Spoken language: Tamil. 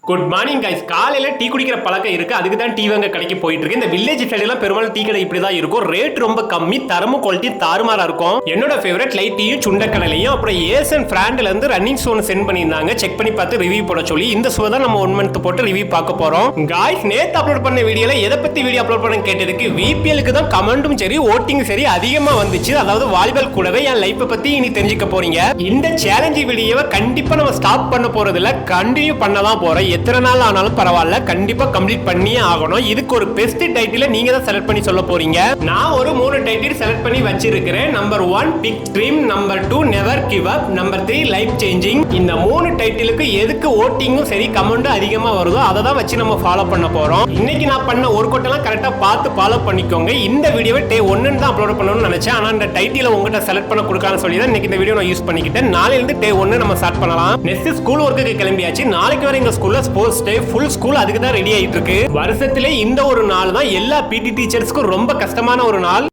Good morning guys. காலையில டீ குடிக்கிற பழக்கம் இருக்கு, அதுக்கு தான் டீ வாங்க கடைக்கு போயிட்டு இருக்கு. இந்த வில்லேஜ் சைடு எல்லாம் பெரும்பாலும் டீ கடை இப்படி தான் இருக்கும். ரேட் ரொம்ப கம்மி, தரமும் குவாலிட்டி தாறுமாறா இருக்கும். என்னோட ஃபேவரட் லைட் டீயும் சுண்டக்கடலையும் அப்புறம் ஏசன் பிராண்ட்ல இருந்து ரன்னிங் ஸ்டோன் சென்ட் பண்ணியிருந்தாங்க. செக் பண்ணி பார்த்து ரிவ்யூ போட சொல்லி இந்த ஷோ தான் நம்ம 1 மந்த் போட்டு ரிவ்யூ பார்க்க போறோம். கைஸ், நேத்து அப்லோட் பண்ண வீடியோல எதை பத்தி வீடியோ அப்லோட் பண்ண கேட்டதுக்கு விபிஎலுக்கு தான் கமெண்ட்டும் சரி ஓட்டிங் சரி அதிகமா வந்துச்சு. அதாவது வாலிபால் கூடவே என் லைஃப் பத்தி இனி தெரிஞ்சுக்க போறீங்க. இந்த சேலஞ்ச் வீடியோவை கண்டிப்பா நம்ம ஸ்டாப் பண்ண போறது இல்ல, கண்டினியூ பண்ணதான் போறோம். எத்தனை நாள் ஆனாலும் பரவாயில்ல, கண்டிப்பா கம்ப்ளீட் பண்ணியே ஆகணும். இதுக்கு ஒரு பெஸ்ட் டைட்டில நீங்க தான் செலக்ட் பண்ணி சொல்ல போறீங்க. நான் ஒரு 3 டைட்டில் செலக்ட் பண்ணி வச்சிருக்கிறேன். Number 1 big dream, number 2 never give up, number 3 life changing. இந்த 3 டைட்டிலுக்கு எதுக்கு ஓட்டிங்கும் சரி கமெண்டும் அதிகமா வருதோ அதை தான் வச்சு நம்ம ஃபாலோ பண்ண போறோம். இன்னைக்கு நான் பண்ண ஒரு கோட்டெல்லாம் கரெக்டா பார்த்து ஃபாலோ பண்ணிக்கோங்க. இந்த வீடியோவை டே 1 தான் அப்லோட் பண்ணணும்னு நினைச்சேன், ஆனா இந்த டைட்டில உங்ககிட்ட செலக்ட் பண்ண கொடுக்கான்னு சொல்லி தான் இன்னைக்கு இந்த வீடியோ நான் யூஸ் பண்ணிக்கிட்டேன். நாளைல இருந்து டே 1 நம்ம ஸ்டார்ட் பண்ணலாம். நெக்ஸ்ட் ஸ்கூல் ஒர்க்குக்கு கிளம்பியாச்சு. நாளைக்கு வரை எங்க ஸ்கூல்ல ஸ்போர்ட்ஸ் டே, ஃபுல் ஸ்கூல் அதுக்கு தான் ரெடி ஆயிட்டு இருக்கு. வருஷத்திலே இந்த ஒரு நாள் தான் எல்லா பிடி டீச்சர்ஸ்க்கும் ரொம்ப கஷ்டமான ஒரு நாள்.